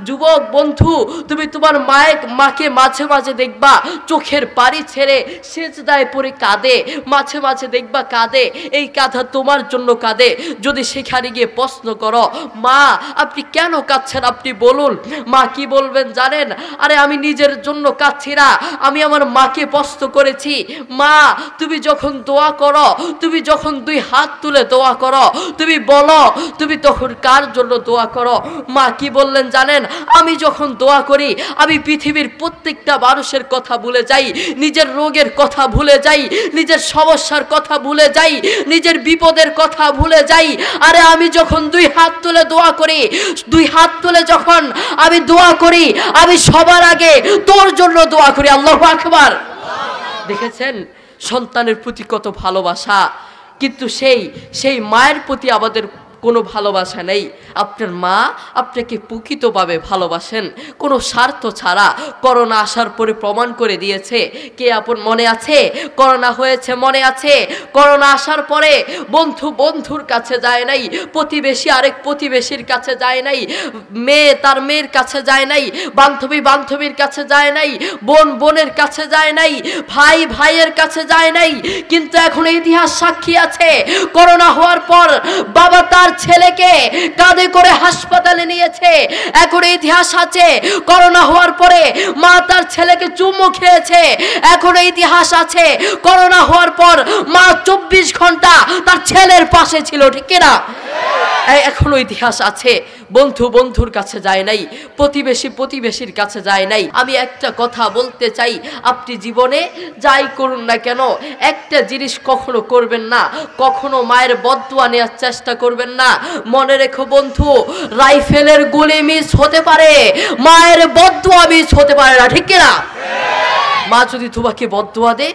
যুবক বন্ধু, তুমি তোমার মাকে মাঝে মাঝে দেখবা চোখের পানি ছেড়ে সেজদায় পড়ে কাঁদে, মাঝে মাঝে দেখবা কাঁদে, এই কাঁধা তোমার জন্য কাঁদে। যদি সেখানে গিয়ে প্রশ্ন করো, মা আপনি কেন কাঁদছেন, আপনি বলুন, মা কি বলবেন জানেন? আরে আমি নিজের জন্য কাঁদছি না, আমি আমার মাকে প্রশ্ন করেছি, মা তুমি যখন দোয়া করো, তুমি যখন দুই হাত তুলে দোয়া করো, তুমি বলো তুমি তখন কার জন্য দোয়া করো? মা কি বললেন জানেন? আমি যখন দোয়া করি আমি পৃথিবীর প্রত্যেকটা মানুষের কথা ভুলে যাই, নিজের রোগের কথা ভুলে যাই, নিজের সমস্যার কথা ভুলে যাই, নিজের বিপদের কথা ভুলে যাই। আরে আমি যখন দুই হাত তুলে দোয়া করি, দুই হাত তুলে যখন আমি দোয়া করি, আমি সবার আগে তোর জন্য দোয়া করি। আল্লাহু আকবার। দেখেছেন সন্তানের প্রতি কত ভালোবাসা, কিন্তু সেই মায়ের প্রতি আমাদের কোনো ভালোবাসা নেই। আপনার মা আপনাকে প্রকৃতভাবে ভালোবাসেন, কোনো স্বার্থ ছাড়া। করোনা আসার পরে প্রমাণ করে দিয়েছে। কে আপন মনে আছে? করোনা হয়েছে মনে আছে? করোনা আসার পরে বন্ধু বন্ধুর কাছে যায় নাই, প্রতিবেশী আরেক প্রতিবেশীর কাছে যায় নাই, মেয়ে তার মেয়ের কাছে যায় নাই, বান্ধবী বান্ধবীর কাছে যায় নাই, বোন বোনের কাছে যায় নাই, ভাই ভাইয়ের কাছে যায় নাই। কিন্তু এখন ইতিহাস সাক্ষী আছে, করোনা হওয়ার পর বাবা তার ছেলেকে কাঁধে করে হাসপাতালে নিয়েছে। এখন ইতিহাস আছে, করোনা হওয়ার পরে মা তার ছেলেকে চুমু খেয়েছে। এখন ইতিহাস আছে, করোনা হওয়ার পর মা 24 ঘন্টা তার ছেলের পাশে ছিল, ঠিক কিনা? এখনো ইতিহাস আছে। বন্ধু বন্ধুর কাছে যায় নাই, প্রতিবেশী প্রতিবেশীর কাছে যায় নাই। আমি একটা কথা বলতে চাই, আপনি জীবনে যাই করুন না কেন একটা জিনিস কখনো করবেন না, কখনো মায়ের বদদুয়া নেওয়ার চেষ্টা করবেন না। মনে রেখো বন্ধু, রাইফেলের গুলি মিস হতে পারে, মায়ের বদদুয়া মিস হতে পারে না, ঠিক কিনা? মা যদি তোমাকে বদদুয়া দেয়,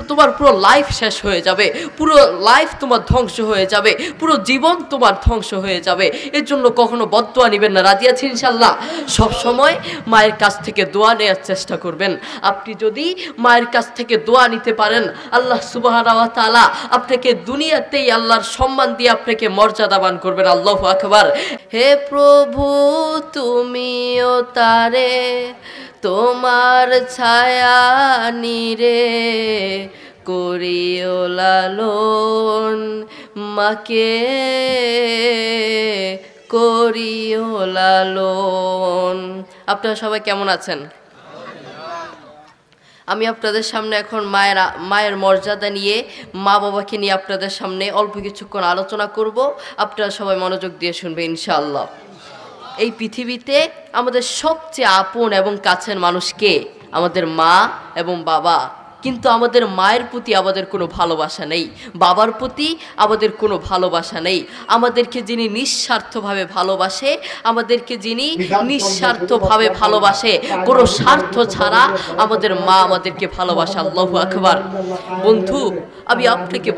তোমার পুরো লাইফ শেষ হয়ে যাবে, পুরো লাইফ তোমার ধ্বংস হয়ে যাবে, পুরো জীবন তোমার ধ্বংস হয়ে যাবে। এর জন্য কখনো বদদুয়া নেবেন না। রাজি আছি ইনশাল্লাহ? সব সময় মায়ের কাছ থেকে দোয়া নেওয়ার চেষ্টা করবেন। আপনি যদি মায়ের কাছ থেকে দোয়া নিতে পারেন, আল্লাহ সুবহানাহু ওয়া তাআলা আপনাকে দুনিয়াতেই আল্লাহর সম্মান দিয়ে আপনাকে মর্যাদাবান করবেন। আল্লাহু আকবার। হে প্রভু তুমিও তারে তোমার ছায়া নিরে করিও লালন, মাকে করিও লালন। আপনারা সবাই কেমন আছেন? আমি আপনাদের সামনে এখন মায়ের মর্যাদা নিয়ে, মা বাবাকে নিয়ে আপনাদের সামনে অল্প কিছুক্ষণ আলোচনা করব। আপনারা সবাই মনোযোগ দিয়ে শুনবেন ইনশাআল্লাহ। এই পৃথিবীতে আমাদের সবচেয়ে আপন এবং কাছের মানুষ কে? আমাদের মা এবং বাবা। কিন্তু আমাদের মায়ের প্রতি আমাদের কোনো ভালোবাসা নেই, বাবার প্রতি আমাদের কোনো ভালোবাসা নেই। আমাদেরকে যিনি নিঃস্বার্থভাবে ভালোবাসে, আমাদেরকে যিনি নিঃস্বার্থভাবে ভালোবাসে, কোনো স্বার্থ ছাড়া আমাদের মা আমাদেরকে ভালোবাসে। আল্লাহু আকবার। বন্ধু আমি আপনাকে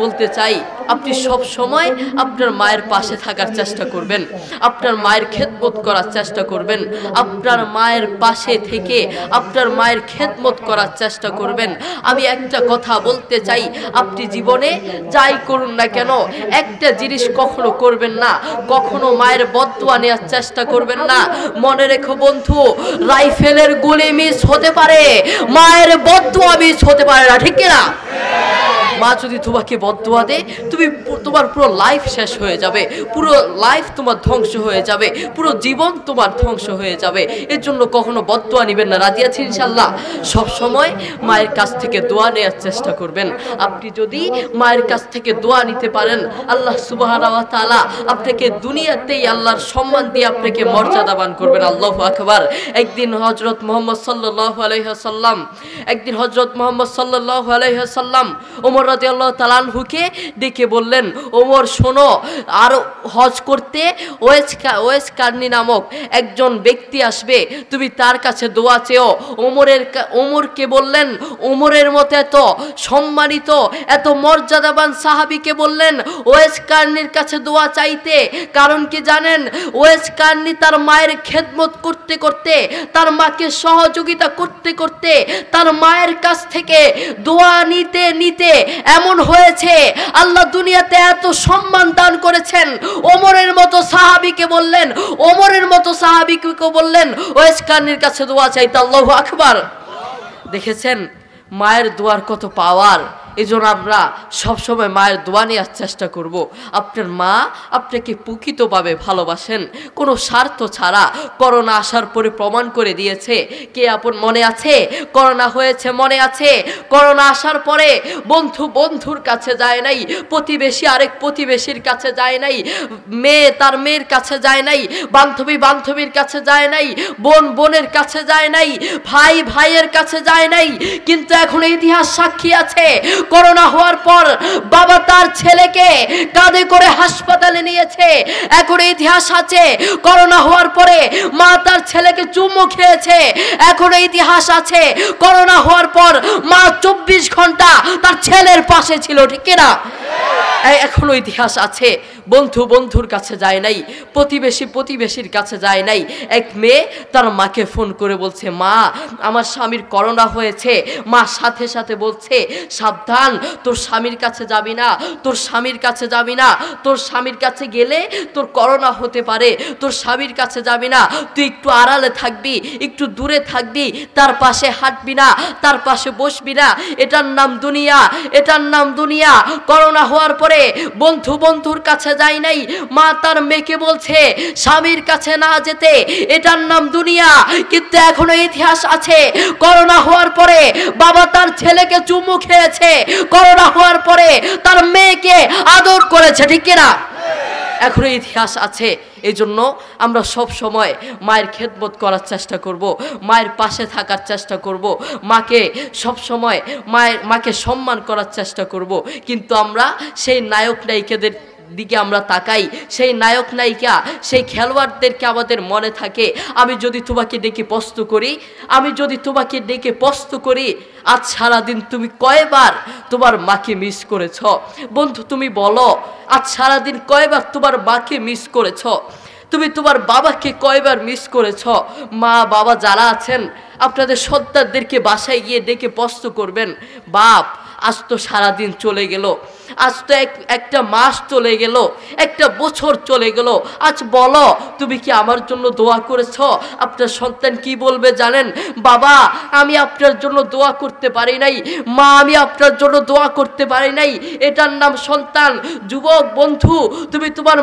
বলতে চাই, আপনি সব সময় আপনার মায়ের পাশে থাকার চেষ্টা করবেন, আপনার মায়ের খেদমত করার চেষ্টা করবেন, আপনার মায়ের পাশে থেকে আপনার মায়ের খেদমত করার চেষ্টা করবেন। আমি একটা কথা বলতে চাই, আপনি জীবনে যাই করুন না কেন একটা জিনিস কখনো করবেন না, কখনো মায়ের বদদুয়া নেওয়ার চেষ্টা করবেন না। মনে রেখো বন্ধু, রাইফেলের গুলি মিস হতে পারে, মায়ের বদদুয়া মিস হতে পারে না, ঠিক কিনা? মা যদি তোমাকে বদদুয়া দেয়, তোমার পুরো লাইফ শেষ হয়ে যাবে, পুরো লাইফ তোমার ধ্বংস হয়ে যাবে, পুরো জীবন তোমার ধ্বংস হয়ে যাবে। এর জন্য কখনো বদদুয়া নেবেন না। রাজি আছি ইনশাল্লাহ? সব সময় মায়ের কাছ থেকে দোয়া নেওয়ার চেষ্টা করবেন। আপনি যদি মায়ের কাছ থেকে দোয়া নিতে পারেন, আল্লাহ সুবহানাহু ওয়া তাআলা আপনাকে দুনিয়াতেই আল্লাহর সম্মান দিয়ে আপনাকে মর্যাদাবান করবেন। আল্লাহু আকবার। একদিন হযরত মুহাম্মদ সাল্লাল্লাহু আলাইহি ওয়াসাল্লাম ওমর রাদিয়াল্লাহু তাআলা আনহুকে ডেকে বললেন, ওমর শোনো, আর হজ করতে ওয়েস কারনি নামক একজন ব্যক্তি আসবে, তুমি তার কাছে দোয়া চেও। ওমরকে বললেন, ওমরের মতো এত সম্মানিত এত মর্যাদাবান সাহাবীকে বললেন ওয়েস কারনির কাছে দোয়া চাইতে। কারণ কি জানেন? ওয়েস কারনি তার মায়ের খেদমত করতে করতে, তার মাকে সহযোগিতা করতে করতে, তার মায়ের কাছ থেকে দোয়া নিতে নিতে নিতে এমন হয়েছে আল্লাহ দুনিয়াতে এত সম্মান দান করেছেন। ওমরের মতো সাহাবীকে বললেন, ওমরের মতো সাহাবীকে বললেন ওয়েস কারনীর কাছে দোয়া চাইতে। আল্লাহু আকবার। দেখেছেন মায়ের দোয়ার কত পাওয়ার। এই জন্য আমরা সবসময় মায়ের দোয়া নেওয়ার চেষ্টা করব। আপনার মা আপনাকে প্রকৃতভাবে ভালোবাসেন, কোনো স্বার্থ ছাড়া। করোনা আসার পরে প্রমাণ করে দিয়েছে। কে আপন মনে আছে করোনা হয়েছে? মনে আছে করোনা আসার পরে বন্ধু বন্ধুর কাছে যায় নাই, প্রতিবেশী আরেক প্রতিবেশীর কাছে যায় নাই, মেয়ে তার মেয়ের কাছে যায় নাই, বান্ধবী বান্ধবীর কাছে যায় নাই, বোন বোনের কাছে যায় নাই, ভাই ভাইয়ের কাছে যায় নাই। কিন্তু এখন ইতিহাস সাক্ষী আছে করোনা হওয়ার পর বাবা তার ছেলেকে কাঁধে করে হাসপাতালে নিয়েছে। এখন ইতিহাস আছে করোনা হওয়ার পরে মা তার ছেলেকে চুমু খেয়েছে। এখন ইতিহাস আছে করোনা হওয়ার পর মা 24 ঘন্টা তার ছেলের পাশে ছিল, ঠিক না? এখনো ইতিহাস আছে। বন্ধু বন্ধুর কাছে যায় নাই, প্রতিবেশী প্রতিবেশীর কাছে যায় নাই। এক মেয়ে তার মাকে ফোন করে বলছে, মা আমার স্বামীর করোনা হয়েছে। মা সাথে সাথে বলছে, সাবধান, তোর স্বামীর কাছে যাবি না, তোর স্বামীর কাছে যাবি না, তোর স্বামীর কাছে গেলে তোর করোনা হতে পারে, তোর স্বামীর কাছে যাবি না, তুই একটু আড়ালে থাকবি, একটু দূরে থাকবি, তার পাশে হাঁটবি না, তার পাশে বসবি না। এটার নাম দুনিয়া, এটার নাম দুনিয়া। করোনা হওয়ার পরে বন্ধু বন্ধুর কাছে যায় নাই। মা তার মেয়েকে বলছে স্বামীর কাছে না যেতে, এটার নাম দুনিয়া। কিন্তু এখনো ইতিহাস আছে করোনা হওয়ার পরে বাবা তার ছেলেকে চুমু খেয়েছে, করোনা হওয়ার পরে তার মেয়েকে আদর করেছে, ঠিক না? এখনো ইতিহাস আছে। এই জন্য আমরা সব সময় মায়ের খেদমত করার চেষ্টা করব, মায়ের পাশে থাকার চেষ্টা করব, মাকে সব সময় মাকে সম্মান করার চেষ্টা করব। কিন্তু আমরা সেই নায়ক নায়িকাদের দিকে আমরা তাকাই, সেই নায়ক নায়িকা সেই খেলোয়াড়দেরকে আমাদের মনে থাকে। আমি যদি তোমাকে ডেকে প্রশ্ন করি, আমি যদি তোমাকে ডেকে প্রশ্ন করি, আজ সারাদিন তুমি কয়বার তোমার মাকে মিস করেছ? বন্ধু তুমি বলো, আজ সারাদিন কয়বার তোমার মাকে মিস করেছ? তুমি তোমার বাবাকে কয়বার মিস করেছ? মা বাবা যারা আছেন আপনাদের সন্তানদেরকে বাসায় গিয়ে ডেকে প্রশ্ন করবেন, বাপ আজ তো সারাদিন চলে গেল, আজ তো একটা মাস চলে গেল, একটা বছর চলে গেল, আজ বলো তুমি কি আমার জন্য দোয়া করেছ? আপনার সন্তান কি বলবে জানেন? বাবা আমি আপনার জন্য দোয়া করতে পারি নাই, মা আমি আপনার জন্য দোয়া করতে পারি নাই। এটার নাম সন্তান। যুবক বন্ধু, তুমি তোমার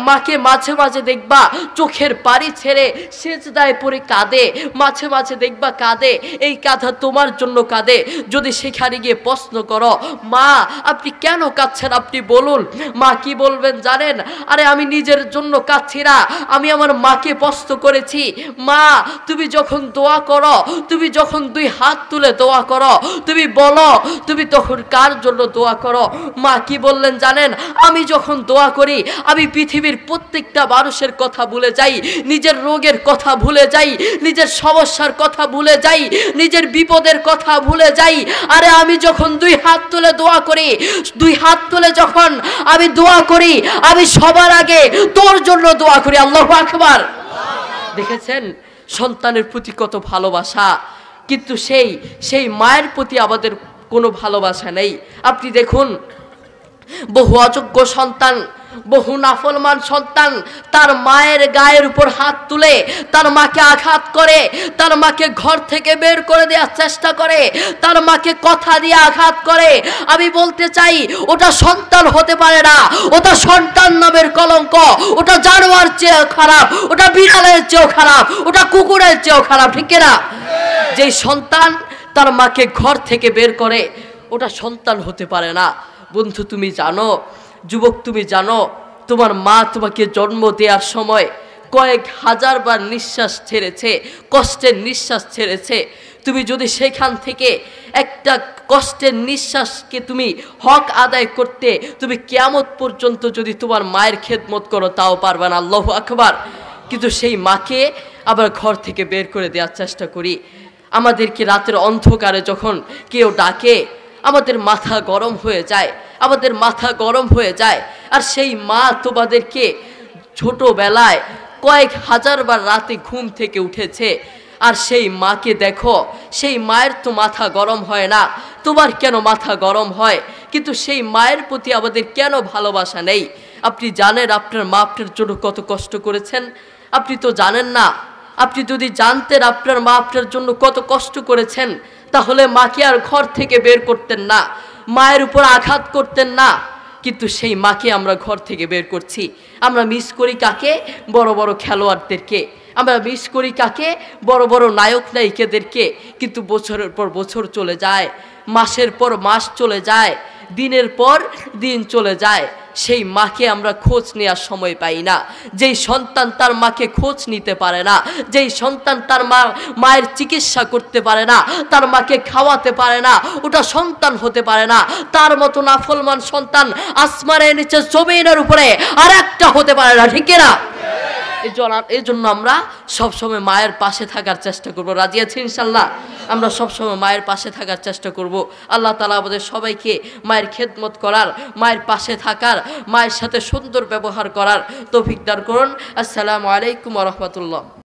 মাকে মাঝে মাঝে দেখবা চোখের পানি ছেড়ে সেজদায় পড়ে কাঁদে, মাঝে মাঝে দেখবা কাঁদে। এই কাঁধা তোমার জন্য কাঁদে। যদি সেখানে গিয়ে প্রশ্ন করো, মা আপনি কেন কাঁদছেন, আপনি বলুন। মা কি বলবেন জানেন? আরে আমি নিজের জন্য কাঁদছি না, আমি আমার মাকে প্রশ্ন করেছি। মা তুমি যখন দোয়া করো, তুমি যখন 2 হাত তুলে দোয়া করো, তুমি বলো তুমি তখন কার জন্য দোয়া করো? মা কি বললেন জানেন? আমি যখন দোয়া করি আমি পৃথিবীর প্রত্যেকটা মানুষের কথা ভুলে যাই, নিজের রোগের কথা ভুলে যাই, নিজের সমস্যার কথা ভুলে যাই, নিজের বিপদের কথা ভুলে যাই। আরে আমি যখন 2 হাত তুলে দোয়া করি, 2 হাত তুলে যখন আমি দোয়া করি, আমি সবার আগে তোর জন্য দোয়া করি। আল্লাহু আকবার। দেখেছেন সন্তানের প্রতি কত ভালোবাসা, কিন্তু সেই মায়ের প্রতি আমাদের কোনো ভালোবাসা নেই। আপনি দেখুন বহু অযোগ্য সন্তান, বহু নাফরমান সন্তান তার মায়ের গায়ের উপর হাত তুলে তার মাকে আঘাত করে, তার মাকে ঘর থেকে বের করে দেওয়ার চেষ্টা করে, তার মাকে কথা দিয়ে আঘাত করে। আমি বলতে চাই ওটা সন্তান হতে পারে না, ওটা সন্তান নামের কলঙ্ক, ওটা জানোয়ার চেয়েও খারাপ, ওটা বিড়ালের চেয়েও খারাপ, ওটা কুকুরের চেয়েও খারাপ, ঠিক না? যেই সন্তান তার মাকে ঘর থেকে বের করে ওটা সন্তান হতে পারে না। বন্ধু তুমি জানো, যুবক তুমি জানো, তোমার মা তোমাকে জন্ম দেওয়ার সময় কয়েক হাজার বার নিঃশ্বাস ছেড়েছে, কষ্টের নিঃশ্বাস ছেড়েছে। তুমি যদি সেখান থেকে একটা কষ্টের নিঃশ্বাসকে তুমি হক আদায় করতে, তুমি কিয়ামত পর্যন্ত যদি তোমার মায়ের খেদমত করো তাও পারবে না। আল্লাহু আকবার। কিন্তু সেই মাকে আবার ঘর থেকে বের করে দেওয়ার চেষ্টা করি। আমাদেরকে রাতের অন্ধকারে যখন কেউ ডাকে আমাদের মাথা গরম হয়ে যায়, আমাদের মাথা গরম হয়ে যায়। আর সেই মা তোমাদেরকে ছোটবেলায় কয়েক হাজার বার রাতে ঘুম থেকে উঠেছে, আর সেই মাকে দেখো, সেই মায়ের তো মাথা গরম হয় না, তোমার কেন মাথা গরম হয়, কিন্তু সেই মায়ের প্রতি আমাদের কেন ভালোবাসা নেই? আপনি জানেন আপনার মা আপনার জন্য কত কষ্ট করেছেন? আপনি তো জানেন না। আপনি যদি জানতেন আপনার মা আপনার জন্য কত কষ্ট করেছেন, তাহলে মাকে আর ঘর থেকে বের করতেন না, মায়ের উপর আঘাত করতেন না। কিন্তু সেই মাকে আমরা ঘর থেকে বের করছি। আমরা মিস করি কাকে? বড় বড় খেলোয়াড়দেরকে। আমরা মিস করি কাকে? বড় বড় নায়ক নায়িকাদেরকে। কিন্তু বছরের পর বছর চলে যায়, মাসের পর মাস চলে যায়, দিনের পর দিন চলে যায়, সেই মাকে আমরা খোঁজ নেওয়ার সময় পাই না। যেই সন্তান তার মাকে খোঁজ নিতে পারে না, যেই সন্তান তার মায়ের চিকিৎসা করতে পারে না, তার মাকে খাওয়াতে পারে না, ওটা সন্তান হতে পারে না। তার মতো নাফরমান সন্তান আসমানের নিচে জমিনের উপরে আর একটা হতে পারে না, ঠিক না? এই জন্য আমরা সবসময় মায়ের পাশে থাকার চেষ্টা করব। রাজি আছি ইনশাল্লাহ? আমরা সবসময় মায়ের পাশে থাকার চেষ্টা করব। আল্লাহ তাআলা আমাদের সবাইকে মায়ের খেদমত করার, মায়ের পাশে থাকার, মায়ের সাথে সুন্দর ব্যবহার করার তৌফিক দান করুন। আসসালামু আলাইকুম ওয়া রাহমাতুল্লাহ।